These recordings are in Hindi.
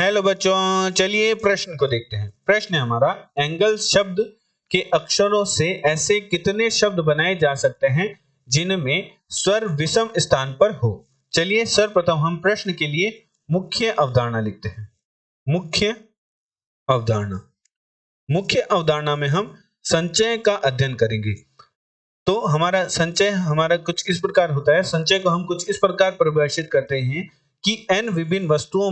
हेलो बच्चों, चलिए प्रश्न को देखते हैं। प्रश्न है हमारा, एंगल शब्द के अक्षरों से ऐसे कितने शब्द बनाए जा सकते हैं जिनमें स्वर विषम स्थान पर हो। चलिए सर्वप्रथम हम प्रश्न के लिए मुख्य अवधारणा लिखते हैं। मुख्य अवधारणा में हम संचय का अध्ययन करेंगे। तो हमारा संचय कुछ इस प्रकार होता है। संचय को हम कुछ इस प्रकार परिभाषित करते हैं कि n विभिन्न वस्तुओं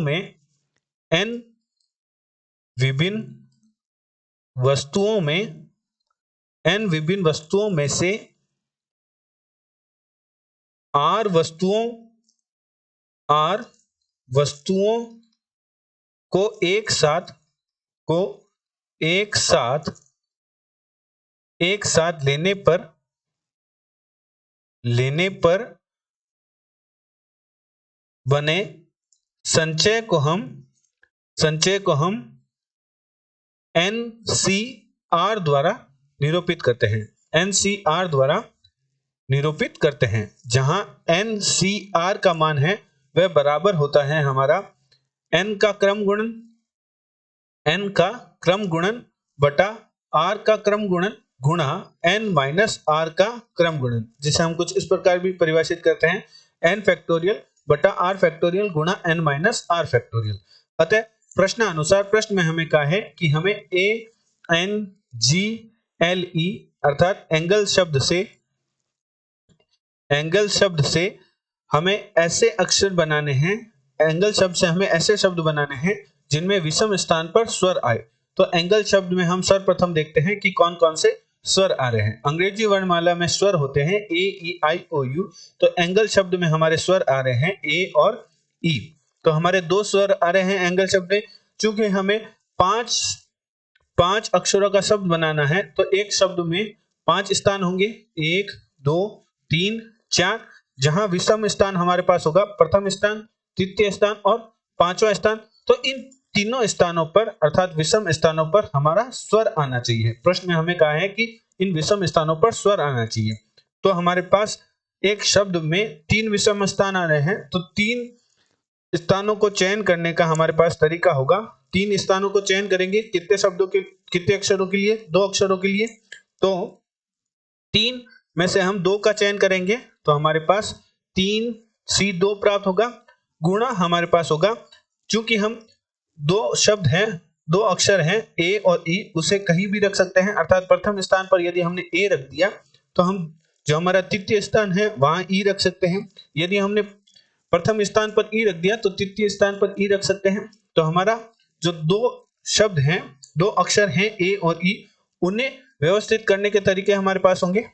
में से r वस्तुओं को एक साथ लेने पर बने संचय को हम NCR द्वारा निरूपित करते हैं। जहां NCR का मान है वह बराबर होता है हमारा n का क्रम गुणन बटा r का क्रम गुणन गुणा n माइनस r का क्रम गुणन, जिसे हम कुछ इस प्रकार भी परिभाषित करते हैं n फैक्टोरियल बटा r फैक्टोरियल गुणा n माइनस r फैक्टोरियल। अतः प्रश्नानुसार प्रश्न में हमें कहा है कि हमें ANGLE अर्थात एंगल शब्द से हमें ऐसे अक्षर बनाने हैं, एंगल शब्द से हमें ऐसे शब्द बनाने हैं जिनमें विषम स्थान पर स्वर आए। तो एंगल शब्द में हम सर्वप्रथम देखते हैं कि कौन कौन से स्वर आ रहे हैं। अंग्रेजी वर्णमाला में स्वर होते हैं A-E-I-O-U। तो एंगल शब्द में हमारे स्वर आ रहे हैं A और E। तो हमारे दो स्वर आ रहे हैं एंगल शब्द में। चूंकि हमें पांच अक्षरों का शब्द बनाना है तो एक शब्द में 5 स्थान होंगे, 1 2 3 4, जहां विषम स्थान हमारे पास होगा प्रथम स्थान, तृतीय स्थान और पांचवा स्थान। तो इन तीनों स्थानों पर अर्थात विषम स्थानों पर हमारा स्वर आना चाहिए। प्रश्न में हमें कहा है कि इन विषम स्थानों पर स्वर आना चाहिए। तो हमारे पास एक शब्द में 3 विषम स्थान आ रहे हैं, तो 3 स्थानों को चयन करने का हमारे पास तरीका होगा। 3 स्थानों को चयन करेंगे कितने अक्षरों के लिए? 2 अक्षरों के लिए। तो 3 में से हम 2 का चयन करेंगे तो हमारे पास 3C2 प्राप्त होगा, गुणा हमारे पास होगा, चूंकि हम 2 अक्षर हैं A और E, उसे कहीं भी रख सकते हैं। अर्थात प्रथम स्थान पर यदि हमने A रख दिया तो हम जो हमारा तृतीय स्थान है वहां E रख सकते हैं। यदि हमने प्रथम स्थान पर E रख दिया तो तृतीय स्थान पर E रख सकते हैं। तो हमारा जो 2 शब्द हैं, 2 अक्षर हैं A और E, उन्हें व्यवस्थित करने के तरीके हमारे पास होंगे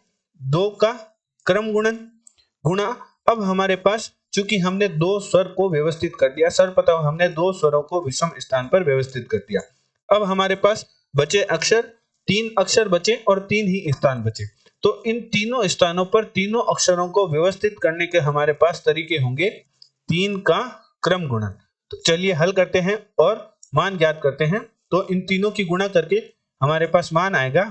2 का क्रम गुणन गुणा। अब हमारे पास चूंकि हमने 2 स्वर को व्यवस्थित कर दिया, सर्वप्रथम हमने 2 स्वरों को विषम स्थान पर व्यवस्थित कर दिया। अब हमारे पास बचे अक्षर 3 अक्षर बचे और 3 ही स्थान बचे। तो इन तीनों स्थानों पर तीनों अक्षरों को व्यवस्थित करने के हमारे पास तरीके होंगे 3 का क्रम गुणन। तो चलिए हल करते हैं और मान ज्ञात करते हैं। तो इन तीनों की गुणा करके हमारे पास मान आएगा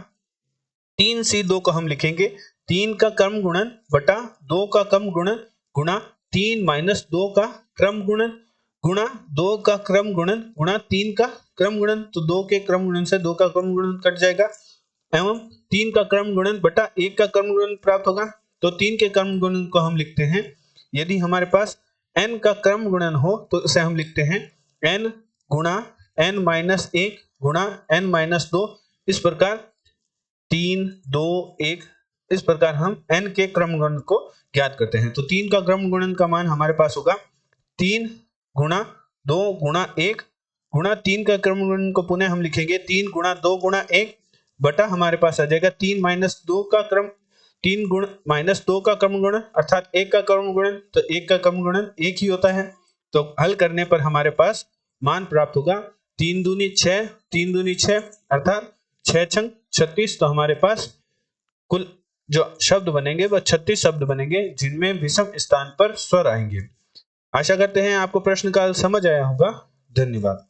3C2 को हम लिखेंगे 3 का क्रम गुणन बटा 2 का क्रम गुणन गुणा 3 माइनस 2 का क्रम गुणन गुणा 2 का क्रम गुणन गुणा 3 का क्रम गुणन। तो 2 के क्रम गुणन से 2 का क्रम गुणन कट जाएगा एवं 3 का क्रम गुणन बटा 1 का क्रम गुणन प्राप्त होगा। तो 3 के क्रम गुणन को हम लिखते हैं, यदि हमारे पास n का क्रम गुणन हो तो इसे हम लिखते हैं n गुणा n माइनस 1 गुणा n माइनस 2। इस प्रकार 3 2 1 इस प्रकार हम n के क्रम गुणन को ज्ञात करते हैं। तो 3 का क्रम गुणन का मान हमारे पास होगा 3 गुणा 2 गुणा 1 गुणा 3 का क्रम गुणन को पुनः हम लिखेंगे 3 गुणा 2 गुणा 1 बटा हमारे पास आ जाएगा 3 माइनस 2 का क्रम 3 गुण माइनस 2 का क्रम गुणन अर्थात 1 का क्रम गुणन। तो 1 का क्रम गुणन 1 ही होता है। तो हल करने पर हमारे पास मान प्राप्त होगा 3 दूनी 6 अर्थात 6 छंग 36। तो हमारे पास कुल जो शब्द बनेंगे वह 36 शब्द बनेंगे जिनमें विषम स्थान पर स्वर आएंगे। आशा करते हैं आपको प्रश्न का समझ आया होगा। धन्यवाद।